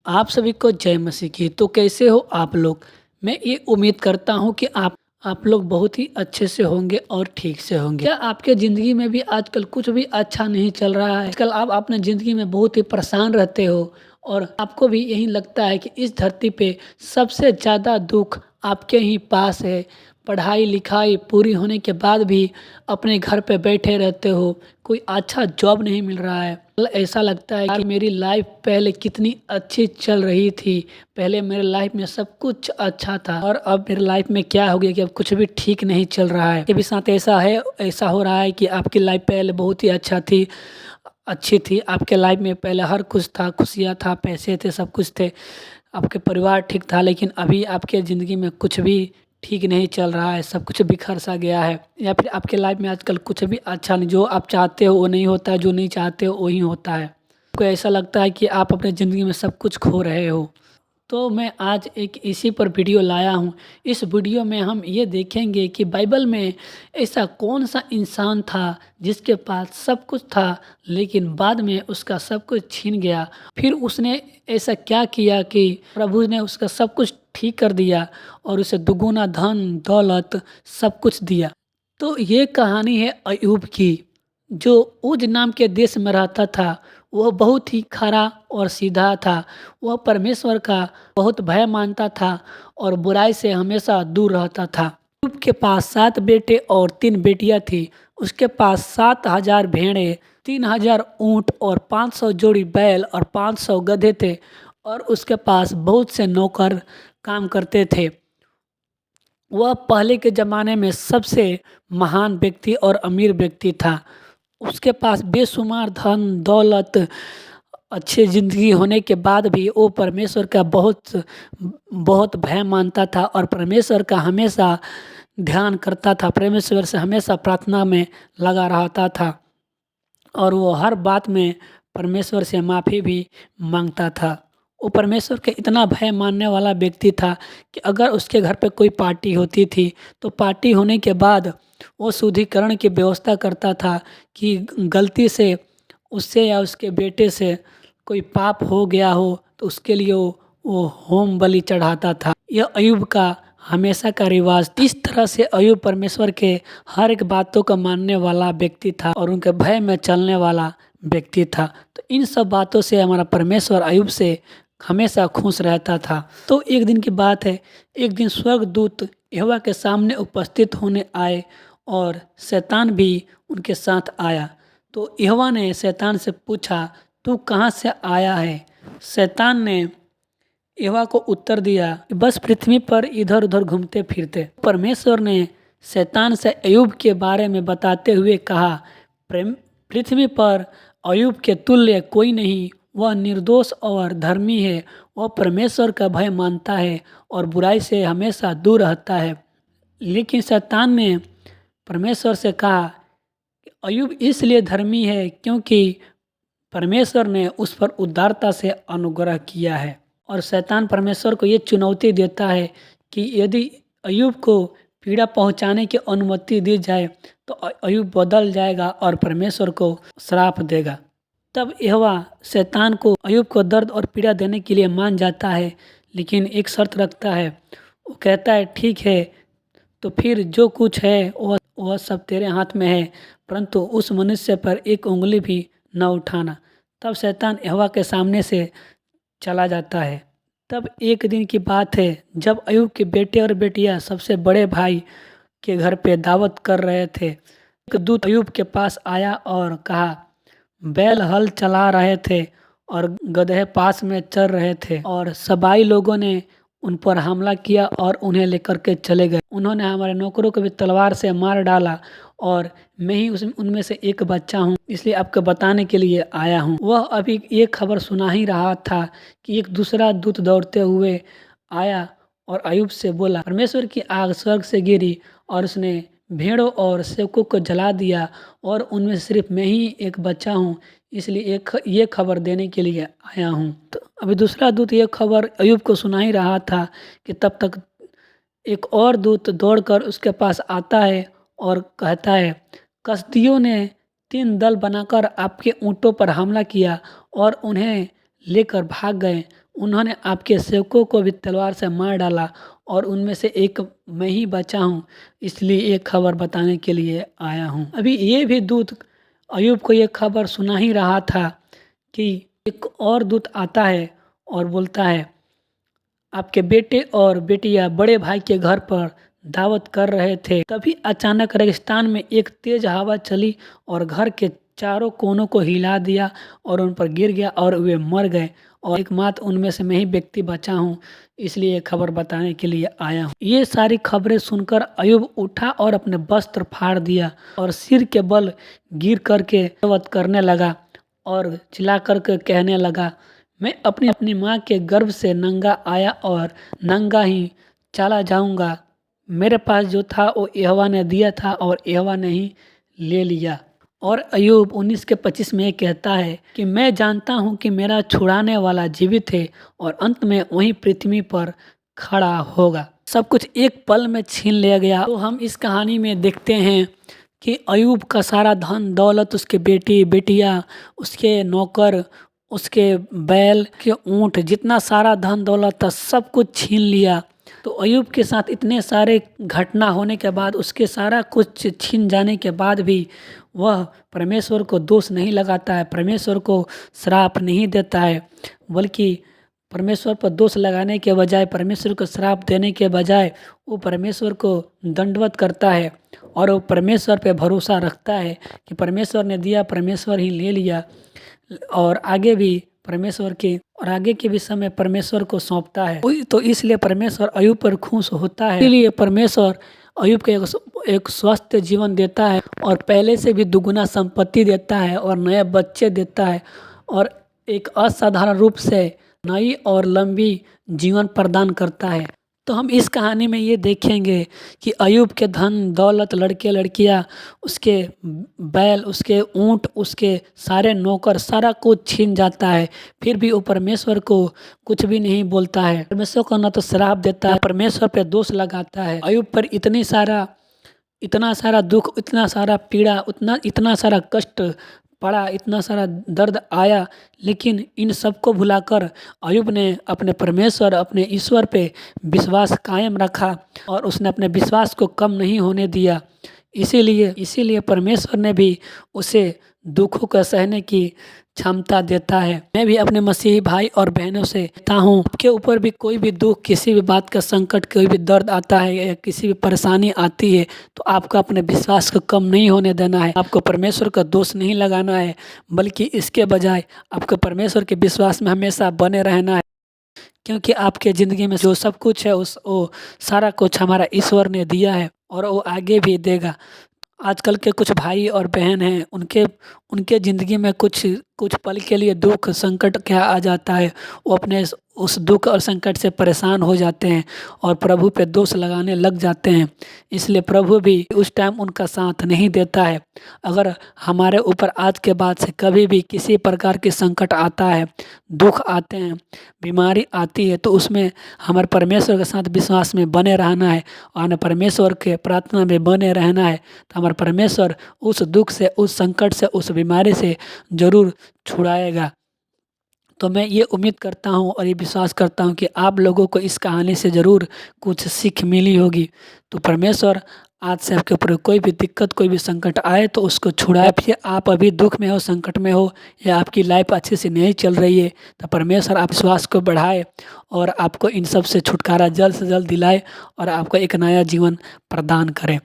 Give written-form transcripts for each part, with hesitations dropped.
आप सभी को जय मसीह की। तो कैसे हो आप लोग? मैं ये उम्मीद करता हूँ कि आप लोग बहुत ही अच्छे से होंगे और ठीक से होंगे। क्या आपके ज़िंदगी में भी आजकल कुछ भी अच्छा नहीं चल रहा है? आजकल आप अपने ज़िंदगी में बहुत ही परेशान रहते हो और आपको भी यही लगता है कि इस धरती पे सबसे ज़्यादा दुख आपके ही पास है। पढ़ाई लिखाई पूरी होने के बाद भी अपने घर पे बैठे रहते हो, कोई अच्छा जॉब नहीं मिल रहा है। ऐसा लगता है कि मेरी लाइफ पहले कितनी अच्छी चल रही थी, पहले मेरे लाइफ में सब कुछ अच्छा था और अब मेरे लाइफ में क्या हो गया कि अब कुछ भी ठीक नहीं चल रहा है। के भी साथ ऐसा हो रहा है कि आपकी लाइफ पहले बहुत ही अच्छी थी। आपके लाइफ में पहले हर कुछ था, खुशियाँ था, पैसे थे, सब कुछ थे, आपके परिवार ठीक था, लेकिन अभी आपके ज़िंदगी में कुछ भी ठीक नहीं चल रहा है, सब कुछ बिखर सा गया है। या फिर आपके लाइफ में आजकल कुछ भी अच्छा नहीं, जो आप चाहते हो वो नहीं होता है, जो नहीं चाहते हो वही होता है। आपको ऐसा लगता है कि आप अपने ज़िंदगी में सब कुछ खो रहे हो। तो मैं आज एक इसी पर वीडियो लाया हूँ। इस वीडियो में हम ये देखेंगे कि बाइबल में ऐसा कौन सा इंसान था जिसके पास सब कुछ था, लेकिन बाद में उसका सब कुछ छीन गया। फिर उसने ऐसा क्या किया कि प्रभु ने उसका सब कुछ ठीक कर दिया और उसे दुगुना धन दौलत सब कुछ दिया। तो ये कहानी है अय्यूब की, जो उज नाम के देश में रहता था। वह बहुत ही खरा और सीधा था। वह परमेश्वर का बहुत भय मानता था और बुराई से हमेशा दूर रहता था। अय्यूब के पास 7 बेटे और 3 बेटियां थी। उसके पास 7,000 भेड़ें, 3,000 ऊँट और 500 जोड़ी बैल और 500 गधे थे और उसके पास बहुत से नौकर काम करते थे। वह पहले के ज़माने में सबसे महान व्यक्ति और अमीर व्यक्ति था। उसके पास बेशुमार धन दौलत, अच्छी ज़िंदगी होने के बाद भी वो परमेश्वर का बहुत बहुत भय मानता था और परमेश्वर का हमेशा ध्यान करता था, परमेश्वर से हमेशा प्रार्थना में लगा रहता था और वो हर बात में परमेश्वर से माफ़ी भी मांगता था। वो परमेश्वर के इतना भय मानने वाला व्यक्ति था कि अगर उसके घर पे कोई पार्टी होती थी तो पार्टी होने के बाद वो शुद्धिकरण की व्यवस्था करता था कि गलती से उससे या उसके बेटे से कोई पाप हो गया हो तो उसके लिए वो होम बलि चढ़ाता था। यह अय्यूब का हमेशा का रिवाज। इस तरह से अय्यूब परमेश्वर के हर एक बातों को मानने वाला व्यक्ति था और उनके भय में चलने वाला व्यक्ति था। तो इन सब बातों से हमारा परमेश्वर अय्यूब से हमेशा खुश रहता था। तो एक दिन की बात है, एक दिन स्वर्गदूत यहोवा के सामने उपस्थित होने आए और शैतान भी उनके साथ आया। तो यहोवा ने शैतान से पूछा, तू कहाँ से आया है? शैतान ने यहोवा को उत्तर दिया, बस पृथ्वी पर इधर उधर घूमते फिरते। परमेश्वर ने शैतान से अय्यूब के बारे में बताते हुए कहा, पृथ्वी पर अय्यूब के तुल्य कोई नहीं। वह निर्दोष और धर्मी है। वह परमेश्वर का भय मानता है और बुराई से हमेशा दूर रहता है। लेकिन शैतान ने परमेश्वर से कहा, अय्यूब इसलिए धर्मी है क्योंकि परमेश्वर ने उस पर उदारता से अनुग्रह किया है। और शैतान परमेश्वर को ये चुनौती देता है कि यदि अय्यूब को पीड़ा पहुंचाने की अनुमति दी जाए तो अय्यूब बदल जाएगा और परमेश्वर को श्राप देगा। तब यहोवा शैतान को अय्यूब को दर्द और पीड़ा देने के लिए मान जाता है, लेकिन एक शर्त रखता है। वो कहता है, ठीक है, तो फिर जो कुछ है वह सब तेरे हाथ में है, परंतु उस मनुष्य पर एक उंगली भी न उठाना। तब शैतान यहोवा के सामने से चला जाता है। तब एक दिन की बात है, जब अय्यूब के बेटे और बेटियां सबसे बड़े भाई के घर पे दावत कर रहे थे, एक दूत अय्यूब के पास आया और कहा, बैल हल चला रहे थे और गधे पास में चर रहे थे और सबाई लोगों ने उन पर हमला किया और उन्हें लेकर के चले गए। उन्होंने हमारे नौकरों को भी तलवार से मार डाला और मैं ही उनमें से एक बच्चा हूँ, इसलिए आपको बताने के लिए आया हूँ। वह अभी ये खबर सुना ही रहा था कि एक दूसरा दूत दौड़ते हुए आया और अय्यूब से बोला, परमेश्वर की आग स्वर्ग से गिरी और उसने भेड़ों और सेवकों को जला दिया और उनमें सिर्फ मैं ही एक बच्चा हूँ, इसलिए ये खबर देने के लिए आया हूँ। तो अभी दूसरा दूत ये खबर अय्यूब को सुना ही रहा था कि तब तक एक और दूत दौड़कर उसके पास आता है और कहता है, कसदियों ने 3 दल बनाकर आपके ऊँटों पर हमला किया और उन्हें लेकर भाग गए। उन्होंने आपके सेवकों को भी तलवार से मार डाला और उनमें से एक मैं ही बचा हूँ, इसलिए ये खबर बताने के लिए आया हूँ। अभी ये भी दूत अय्यूब को ये खबर सुना ही रहा था कि एक और दूत आता है और बोलता है, आपके बेटे और बेटियां बड़े भाई के घर पर दावत कर रहे थे। तभी अचानक रेगिस्तान में एक तेज हवा चली और घर के चारों कोनों को हिला दिया और उन पर गिर गया और वे मर गए, और एकमात्र उनमें से मैं ही व्यक्ति बचा हूँ, इसलिए ये खबर बताने के लिए आया हूँ। ये सारी खबरें सुनकर अय्यूब उठा और अपने वस्त्र फाड़ दिया और सिर के बल गिर करके दावत करने लगा और चिल्ला करके कहने लगा, मैं अपनी अपनी माँ के गर्भ से नंगा आया और नंगा ही चला जाऊंगा। मेरे पास जो था वो यहोवा ने दिया था और यहोवा ने ही ले लिया। और अय्यूब 19 के 25 में कहता है कि मैं जानता हूँ कि मेरा छुड़ाने वाला जीवित है और अंत में वही पृथ्वी पर खड़ा होगा। सब कुछ एक पल में छीन लिया गया। तो हम इस कहानी में देखते हैं कि अय्यूब का सारा धन दौलत, उसके बेटी बेटियाँ, उसके नौकर, उसके बैल के ऊँट, जितना सारा धन दौलत था सब कुछ छीन लिया। तो अय्यूब के साथ इतने सारे घटना होने के बाद, उसके सारा कुछ छीन जाने के बाद भी वह परमेश्वर को दोष नहीं लगाता है, परमेश्वर को श्राप नहीं देता है, बल्कि परमेश्वर पर दोष लगाने के बजाय, परमेश्वर को श्राप देने के बजाय वो परमेश्वर को दंडवत करता है और वो परमेश्वर पे भरोसा रखता है कि परमेश्वर ने दिया, परमेश्वर ही ले लिया, और आगे के भी समय परमेश्वर को सौंपता है। तो इसलिए परमेश्वर अय्यूब पर खुश होता है, इसलिए परमेश्वर अय्यूब को एक स्वस्थ जीवन देता है और पहले से भी दुगुना संपत्ति देता है और नए बच्चे देता है और एक असाधारण रूप से नई और लंबी जीवन प्रदान करता है। तो हम इस कहानी में ये देखेंगे कि अय्यूब के धन दौलत, लड़के लड़कियां, उसके बैल, उसके ऊँट, उसके सारे नौकर, सारा कुछ छीन जाता है, फिर भी वो परमेश्वर को कुछ भी नहीं बोलता है। परमेश्वर को न तो श्राप देता है, परमेश्वर पे दोष लगाता है। अय्यूब पर इतना सारा दुख, इतना सारा पीड़ा, इतना सारा कष्ट पड़ा, इतना सारा दर्द आया, लेकिन इन सबको भुलाकर अय्यूब ने अपने परमेश्वर, अपने ईश्वर पे विश्वास कायम रखा और उसने अपने विश्वास को कम नहीं होने दिया। इसीलिए परमेश्वर ने भी उसे दुखों का सहने की क्षमता देता है। मैं भी अपने मसीही भाई और बहनों से कहता हूँ, आपके ऊपर भी कोई भी दुख, किसी भी बात का संकट, कोई भी दर्द आता है या किसी भी परेशानी आती है, तो आपको अपने विश्वास को कम नहीं होने देना है। आपको परमेश्वर का दोष नहीं लगाना है, बल्कि इसके बजाय आपको परमेश्वर के विश्वास में हमेशा बने रहना है, क्योंकि आपके ज़िंदगी में जो सब कुछ है वो सारा कुछ हमारा ईश्वर ने दिया है और वो आगे भी देगा। आजकल के कुछ भाई और बहन हैं, उनके ज़िंदगी में कुछ पल के लिए दुख संकट क्या आ जाता है, वो अपने उस दुख और संकट से परेशान हो जाते हैं और प्रभु पे दोष लगाने लग जाते हैं। इसलिए प्रभु भी उस टाइम उनका साथ नहीं देता है। अगर हमारे ऊपर आज के बाद से कभी भी किसी प्रकार के संकट आता है, दुख आते हैं, बीमारी आती है, तो उसमें हमारे परमेश्वर के साथ विश्वास में बने रहना है और हमें परमेश्वर के प्रार्थना में बने रहना है। तो हमारे परमेश्वर उस दुख से, उस संकट से, उस बीमारी से ज़रूर छुड़ाएगा। तो मैं ये उम्मीद करता हूँ और ये विश्वास करता हूँ कि आप लोगों को इस कहानी से ज़रूर कुछ सीख मिली होगी। तो परमेश्वर आज से आपके ऊपर कोई भी दिक्कत, कोई भी संकट आए तो उसको छुड़ाए। फिर आप अभी दुख में हो, संकट में हो, या आपकी लाइफ अच्छे से नहीं चल रही है, तो परमेश्वर आप विश्वास को बढ़ाए और आपको इन सब से छुटकारा जल्द से जल्द दिलाए और आपको एक नया जीवन प्रदान करे।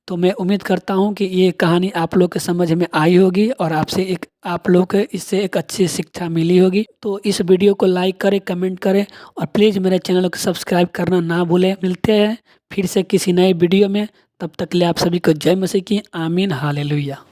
तो मैं उम्मीद करता हूँ कि ये कहानी आप लोग के समझ में आई होगी और आप लोग को इससे एक अच्छी शिक्षा मिली होगी। तो इस वीडियो को लाइक करें, कमेंट करें और प्लीज़ मेरे चैनल को सब्सक्राइब करना ना भूलें। मिलते हैं फिर से किसी नए वीडियो में, तब तक के लिए आप सभी को जय मसीह की। आमीन, हालेलुया।